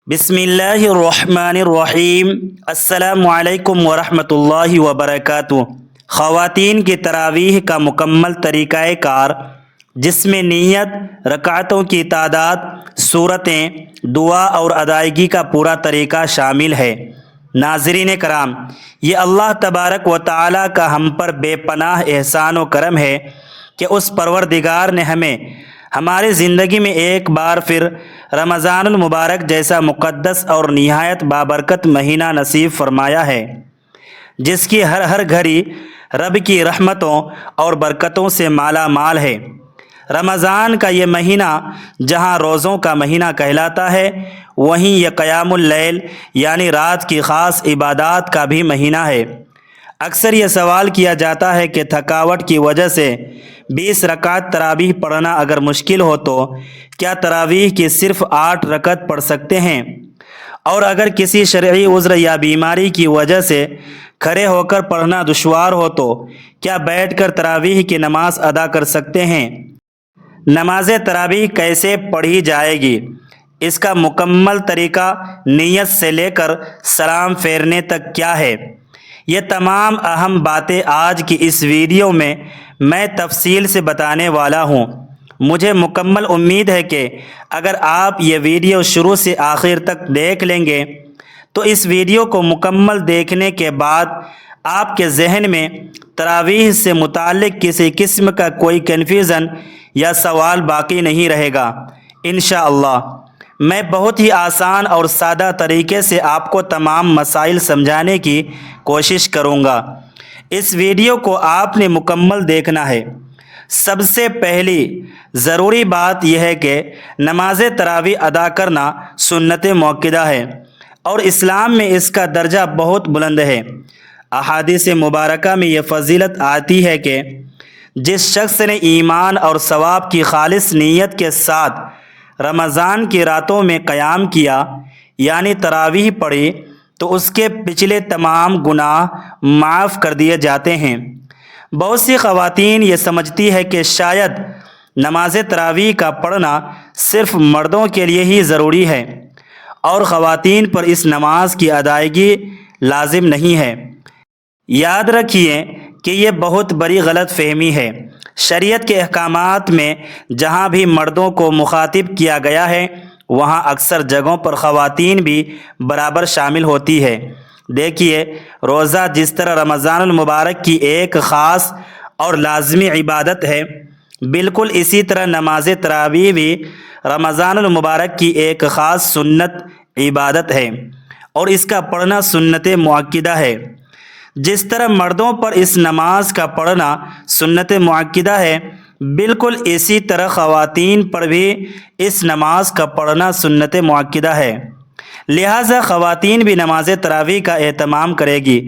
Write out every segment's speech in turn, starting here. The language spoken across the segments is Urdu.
بسم اللہ الرحمن الرحیم۔ السلام علیکم ورحمۃ اللہ وبرکاتہ۔ خواتین کی تراویح کا مکمل طریقہ کار، جس میں نیت، رکعتوں کی تعداد، صورتیں، دعا اور ادائیگی کا پورا طریقہ شامل ہے۔ ناظرین کرام، یہ اللہ تبارک و تعالی کا ہم پر بے پناہ احسان و کرم ہے کہ اس پروردگار نے ہمیں ہماری زندگی میں ایک بار پھر رمضان المبارک جیسا مقدس اور نہایت بابرکت مہینہ نصیب فرمایا ہے، جس کی ہر گھڑی رب کی رحمتوں اور برکتوں سے مالا مال ہے۔ رمضان کا یہ مہینہ جہاں روزوں کا مہینہ کہلاتا ہے، وہیں یہ قیام اللیل یعنی رات کی خاص عبادات کا بھی مہینہ ہے۔ اکثر یہ سوال کیا جاتا ہے کہ تھکاوٹ کی وجہ سے 20 رکعت تراویح پڑھنا اگر مشکل ہو تو کیا تراویح کی صرف 8 رکعت پڑھ سکتے ہیں؟ اور اگر کسی شرعی عذر یا بیماری کی وجہ سے کھڑے ہو کر پڑھنا دشوار ہو تو کیا بیٹھ کر تراویح کی نماز ادا کر سکتے ہیں؟ نماز تراویح کیسے پڑھی جائے گی؟ اس کا مکمل طریقہ نیت سے لے کر سلام پھیرنے تک کیا ہے؟ یہ تمام اہم باتیں آج کی اس ویڈیو میں تفصیل سے بتانے والا ہوں۔ مجھے مکمل امید ہے کہ اگر آپ یہ ویڈیو شروع سے آخر تک دیکھ لیں گے تو اس ویڈیو کو مکمل دیکھنے کے بعد آپ کے ذہن میں تراویح سے متعلق کسی قسم کا کوئی کنفیوژن یا سوال باقی نہیں رہے گا۔ انشاءاللہ میں بہت ہی آسان اور سادہ طریقے سے آپ کو تمام مسائل سمجھانے کی کوشش کروں گا۔ اس ویڈیو کو آپ نے مکمل دیکھنا ہے۔ سب سے پہلی ضروری بات یہ ہے کہ نماز تراویح ادا کرنا سنت مؤکدہ ہے اور اسلام میں اس کا درجہ بہت بلند ہے۔ احادیث مبارکہ میں یہ فضیلت آتی ہے کہ جس شخص نے ایمان اور ثواب کی خالص نیت کے ساتھ رمضان کی راتوں میں قیام کیا یعنی تراویح پڑھی تو اس کے پچھلے تمام گناہ معاف کر دیے جاتے ہیں۔ بہت سی خواتین یہ سمجھتی ہے کہ شاید نماز تراویح کا پڑھنا صرف مردوں کے لیے ہی ضروری ہے اور خواتین پر اس نماز کی ادائیگی لازم نہیں ہے۔ یاد رکھیے کہ یہ بہت بڑی غلط فہمی ہے۔ شریعت کے احکامات میں جہاں بھی مردوں کو مخاطب کیا گیا ہے وہاں اکثر جگہوں پر خواتین بھی برابر شامل ہوتی ہے۔ دیکھیے، روزہ جس طرح رمضان المبارک کی ایک خاص اور لازمی عبادت ہے، بالکل اسی طرح نماز تراویح بھی رمضان المبارک کی ایک خاص سنت عبادت ہے اور اس کا پڑھنا سنت مؤکدہ ہے۔ جس طرح مردوں پر اس نماز کا پڑھنا سنت مؤکدہ ہے، بالکل اسی طرح خواتین پر بھی اس نماز کا پڑھنا سنت مؤکدہ ہے۔ لہٰذا خواتین بھی نماز تراویح کا اہتمام کرے گی۔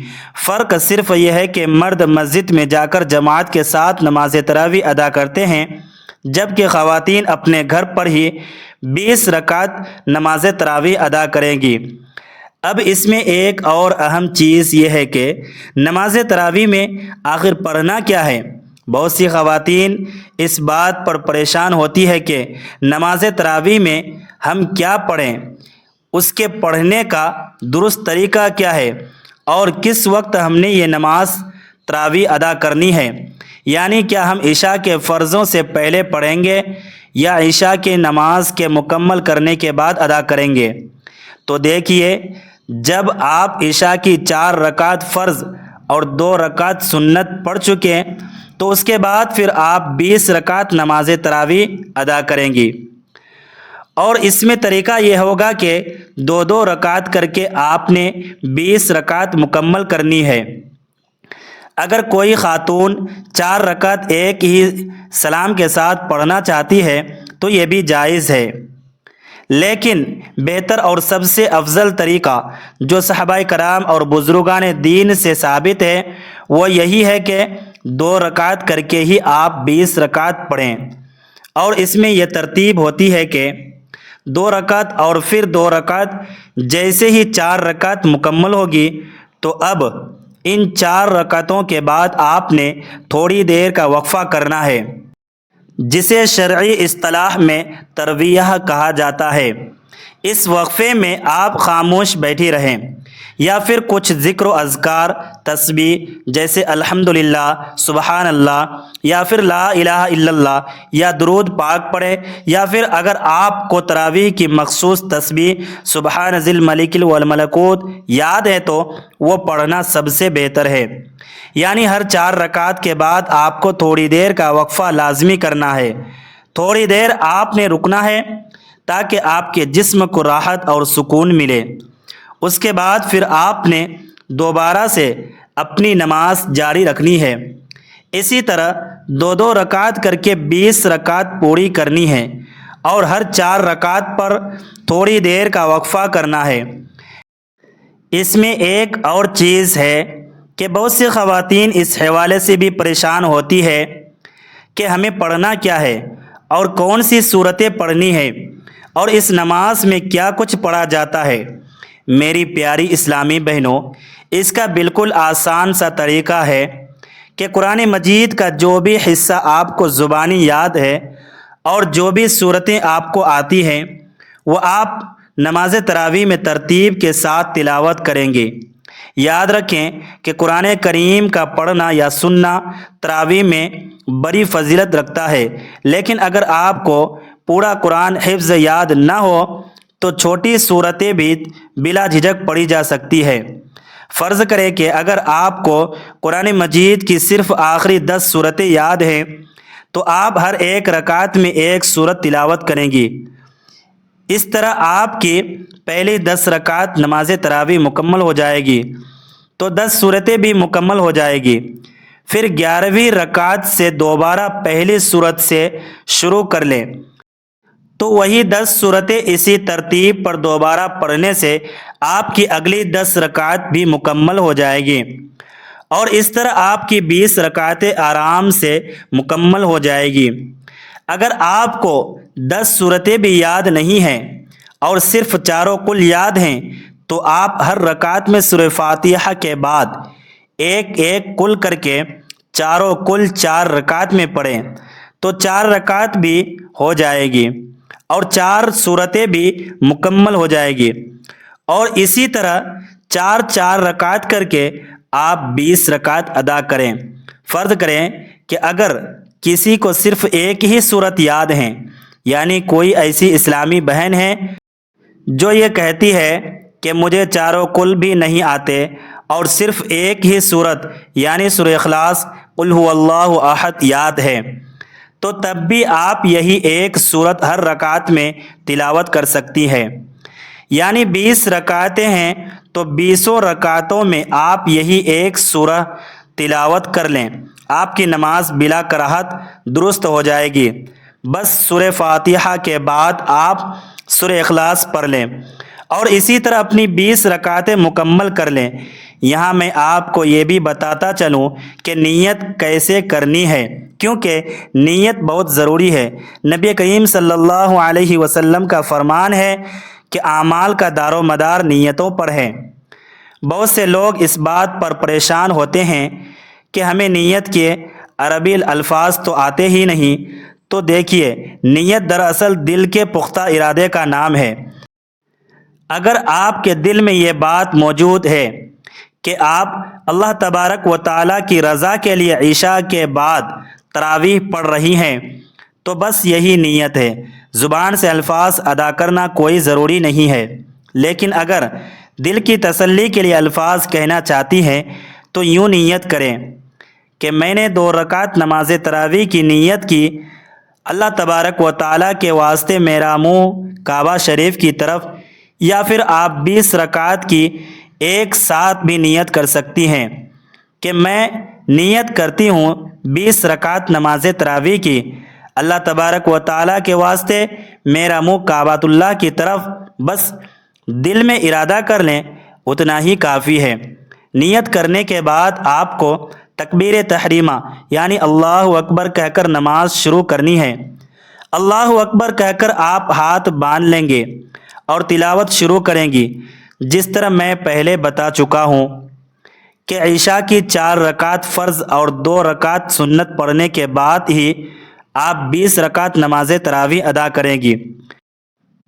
فرق صرف یہ ہے کہ مرد مسجد میں جا کر جماعت کے ساتھ نماز تراویح ادا کرتے ہیں، جبکہ خواتین اپنے گھر پر ہی 20 رکعت نماز تراویح ادا کریں گی۔ اب اس میں ایک اور اہم چیز یہ ہے کہ نماز تراویح میں آخر پڑھنا کیا ہے۔ بہت سی خواتین اس بات پر پریشان ہوتی ہے کہ نماز تراویح میں ہم کیا پڑھیں، اس کے پڑھنے کا درست طریقہ کیا ہے اور کس وقت ہم نے یہ نماز تراویح ادا کرنی ہے، یعنی کیا ہم عشاء کے فرضوں سے پہلے پڑھیں گے یا عشاء کی نماز کے مکمل کرنے کے بعد ادا کریں گے۔ تو دیکھیے، جب آپ عشاء کی 4 رکعت فرض اور 2 رکعت سنت پڑھ چکے تو اس کے بعد پھر آپ 20 رکعت نماز تراویح ادا کریں گی، اور اس میں طریقہ یہ ہوگا کہ 2 رکعت کر کے آپ نے 20 رکعت مکمل کرنی ہے۔ اگر کوئی خاتون 4 رکعت ایک ہی سلام کے ساتھ پڑھنا چاہتی ہے تو یہ بھی جائز ہے، لیکن بہتر اور سب سے افضل طریقہ جو صحابہ کرام اور بزرگان دین سے ثابت ہے وہ یہی ہے کہ 2 رکعت کر کے ہی آپ 20 رکعت پڑھیں، اور اس میں یہ ترتیب ہوتی ہے کہ 2 رکعت اور پھر 2 رکعت۔ جیسے ہی 4 رکعت مکمل ہوگی تو اب ان 4 رکعتوں کے بعد آپ نے تھوڑی دیر کا وقفہ کرنا ہے، جسے شرعی اصطلاح میں ترویہ کہا جاتا ہے۔ اس وقفے میں آپ خاموش بیٹھی رہیں یا پھر کچھ ذکر و اذکار تسبیح جیسے الحمدللہ، سبحان اللہ یا پھر لا الہ الا اللہ یا درود پاک پڑھیں، یا پھر اگر آپ کو تراویح کی مخصوص تسبیح سبحان ذی الملک والملکوت یاد ہے تو وہ پڑھنا سب سے بہتر ہے۔ یعنی ہر 4 رکعت کے بعد آپ کو تھوڑی دیر کا وقفہ لازمی کرنا ہے، تھوڑی دیر آپ نے رکنا ہے تاکہ آپ کے جسم کو راحت اور سکون ملے۔ اس کے بعد پھر آپ نے دوبارہ سے اپنی نماز جاری رکھنی ہے۔ اسی طرح 2 رکعت کر کے 20 رکعت پوری کرنی ہے اور ہر 4 رکعت پر تھوڑی دیر کا وقفہ کرنا ہے۔ اس میں ایک اور چیز ہے کہ بہت سی خواتین اس حوالے سے بھی پریشان ہوتی ہے کہ ہمیں پڑھنا کیا ہے اور کون سی صورتیں پڑھنی ہے اور اس نماز میں کیا کچھ پڑھا جاتا ہے۔ میری پیاری اسلامی بہنوں، اس کا بالکل آسان سا طریقہ ہے کہ قرآن مجید کا جو بھی حصہ آپ کو زبانی یاد ہے اور جو بھی صورتیں آپ کو آتی ہیں وہ آپ نماز تراویح میں ترتیب کے ساتھ تلاوت کریں گے۔ یاد رکھیں کہ قرآن کریم کا پڑھنا یا سننا تراویح میں بڑی فضیلت رکھتا ہے، لیکن اگر آپ کو پورا قرآن حفظ یاد نہ ہو تو چھوٹی صورتیں بھی بلا جھجک پڑھی جا سکتی ہے۔ فرض کریں کہ اگر آپ کو قرآن مجید کی صرف آخری 10 صورتیں یاد ہیں تو آپ ہر ایک رکعت میں ایک صورت تلاوت کریں گی۔ اس طرح آپ کی پہلی 10 رکعت نماز تراویح مکمل ہو جائے گی تو 10 صورتیں بھی مکمل ہو جائے گی۔ پھر 11ویں رکعت سے دوبارہ پہلی صورت سے شروع کر لیں تو وہی 10 صورتیں اسی ترتیب پر دوبارہ پڑھنے سے آپ کی اگلی 10 رکعت بھی مکمل ہو جائے گی اور اس طرح آپ کی 20 رکعتیں آرام سے مکمل ہو جائے گی۔ اگر آپ کو 10 صورتیں بھی یاد نہیں ہیں اور صرف چاروں کل یاد ہیں تو آپ ہر رکعت میں سورہ فاتحہ کے بعد ایک ایک کل کر کے چاروں کل 4 رکعت میں پڑھیں تو 4 رکعت بھی ہو جائے گی اور 4 صورتیں بھی مکمل ہو جائے گی، اور اسی طرح 4 رکعت کر کے آپ 20 رکعت ادا کریں۔ فرض کریں کہ اگر کسی کو صرف ایک ہی صورت یاد ہے، یعنی کوئی ایسی اسلامی بہن ہے جو یہ کہتی ہے کہ مجھے چاروں کل بھی نہیں آتے اور صرف ایک ہی صورت یعنی سورہ اخلاص قل هو اللہ احد یاد ہے، تو تب بھی آپ یہی ایک صورت ہر رکعت میں تلاوت کر سکتی ہے۔ یعنی 20 رکعتیں ہیں تو 20 رکعتوں میں آپ یہی ایک سورہ تلاوت کر لیں، آپ کی نماز بلا کراہت درست ہو جائے گی۔ بس سورہ فاتحہ کے بعد آپ سورہ اخلاص پڑھ لیں اور اسی طرح اپنی 20 رکعتیں مکمل کر لیں۔ یہاں میں آپ کو یہ بھی بتاتا چلوں کہ نیت کیسے کرنی ہے، کیونکہ نیت بہت ضروری ہے۔ نبی کریم صلی اللہ علیہ وسلم کا فرمان ہے کہ اعمال کا دار و مدار نیتوں پر ہے۔ بہت سے لوگ اس بات پر پریشان ہوتے ہیں کہ ہمیں نیت کے عربی الفاظ تو آتے ہی نہیں، تو دیکھیے نیت دراصل دل کے پختہ ارادے کا نام ہے۔ اگر آپ کے دل میں یہ بات موجود ہے کہ آپ اللہ تبارک و تعالیٰ کی رضا کے لیے عشاء کے بعد تراویح پڑھ رہی ہیں تو بس یہی نیت ہے۔ زبان سے الفاظ ادا کرنا کوئی ضروری نہیں ہے، لیکن اگر دل کی تسلی کے لیے الفاظ کہنا چاہتی ہیں تو یوں نیت کریں کہ میں نے 2 رکعت نماز تراویح کی نیت کی، اللہ تبارک و تعالیٰ کے واسطے میرا منہ کعبہ شریف کی طرف، یا پھر آپ 20 رکعت کی ایک ساتھ بھی نیت کر سکتی ہیں کہ میں نیت کرتی ہوں 20 رکعت نماز تراویح کی، اللہ تبارک و تعالیٰ کے واسطے میرا منہ کعبۃ اللہ کی طرف۔ بس دل میں ارادہ کر لیں، اتنا ہی کافی ہے۔ نیت کرنے کے بعد آپ کو تکبیر تحریمہ یعنی اللہ اکبر کہہ کر نماز شروع کرنی ہے۔ اللہ اکبر کہہ کر آپ ہاتھ باندھ لیں گے اور تلاوت شروع کریں گی، جس طرح میں پہلے بتا چکا ہوں کہ عشاء کی 4 رکعت فرض اور 2 رکعت سنت پڑھنے کے بعد ہی آپ 20 رکعت نماز تراویح ادا کریں گی۔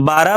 12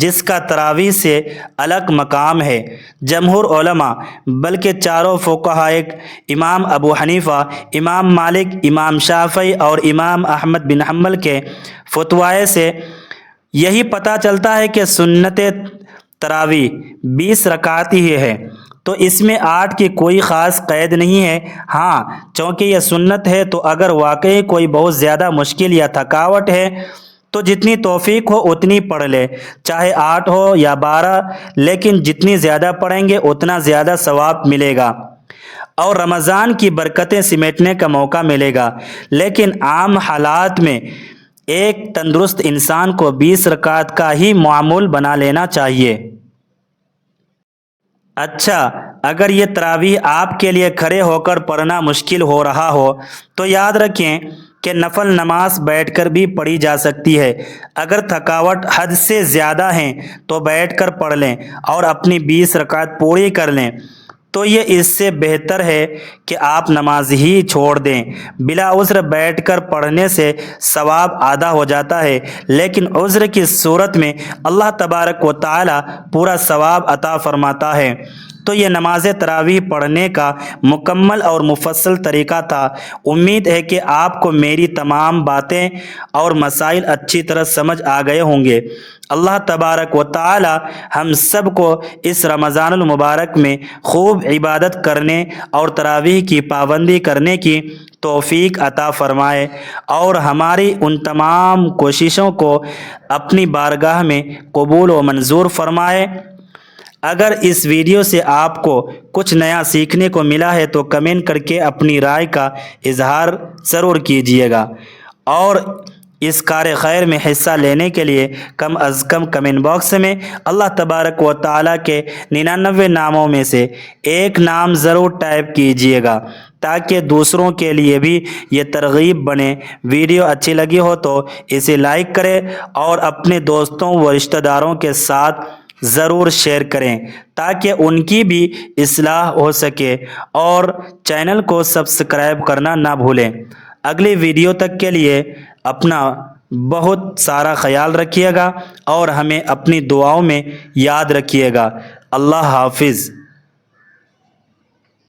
جس کا تراویح سے الگ مقام ہے۔ جمہور علماء بلکہ چاروں فقہاء امام ابو حنیفہ، امام مالک، امام شافعی اور امام احمد بن حنبل کے فتوائے سے یہی پتہ چلتا ہے کہ سنت تراویح 20 رکعت ہی ہے، تو اس میں 8 کی کوئی خاص قید نہیں ہے۔ ہاں، چونکہ یہ سنت ہے تو اگر واقعی کوئی بہت زیادہ مشکل یا تھکاوٹ ہے تو جتنی توفیق ہو اتنی پڑھ لے، چاہے 8 ہو یا 12، لیکن جتنی زیادہ پڑھیں گے اتنا زیادہ ثواب ملے گا اور رمضان کی برکتیں سمیٹنے کا موقع ملے گا۔ لیکن عام حالات میں ایک تندرست انسان کو 20 رکعت کا ہی معمول بنا لینا چاہیے۔ اچھا، اگر یہ تراویح آپ کے لیے کھڑے ہو کر پڑھنا مشکل ہو رہا ہو تو یاد رکھیں کہ نفل نماز بیٹھ کر بھی پڑھی جا سکتی ہے۔ اگر تھکاوٹ حد سے زیادہ ہیں تو بیٹھ کر پڑھ لیں اور اپنی 20 رکعت پوری کر لیں، تو یہ اس سے بہتر ہے کہ آپ نماز ہی چھوڑ دیں۔ بلا عذر بیٹھ کر پڑھنے سے ثواب آدھا ہو جاتا ہے، لیکن عذر کی صورت میں اللہ تبارک و تعالی پورا ثواب عطا فرماتا ہے۔ تو یہ نماز تراویح پڑھنے کا مکمل اور مفصل طریقہ تھا۔ امید ہے کہ آپ کو میری تمام باتیں اور مسائل اچھی طرح سمجھ آ گئے ہوں گے۔ اللہ تبارک و تعالی ہم سب کو اس رمضان المبارک میں خوب عبادت کرنے اور تراویح کی پابندی کرنے کی توفیق عطا فرمائے اور ہماری ان تمام کوششوں کو اپنی بارگاہ میں قبول و منظور فرمائے۔ اگر اس ویڈیو سے آپ کو کچھ نیا سیکھنے کو ملا ہے تو کمنٹ کر کے اپنی رائے کا اظہار ضرور کیجیے گا، اور اس کار خیر میں حصہ لینے کے لیے کم از کم کمنٹ باکس میں اللہ تبارک و تعالیٰ کے 99 ناموں میں سے ایک نام ضرور ٹائپ کیجیے گا، تاکہ دوسروں کے لیے بھی یہ ترغیب بنے۔ ویڈیو اچھی لگی ہو تو اسے لائک کریں اور اپنے دوستوں و رشتہ داروں کے ساتھ ضرور شیئر کریں تاکہ ان کی بھی اصلاح ہو سکے، اور چینل کو سبسکرائب کرنا نہ بھولیں۔ اگلی ویڈیو تک کے لیے اپنا بہت سارا خیال رکھیے گا اور ہمیں اپنی دعاؤں میں یاد رکھیے گا۔ اللہ حافظ۔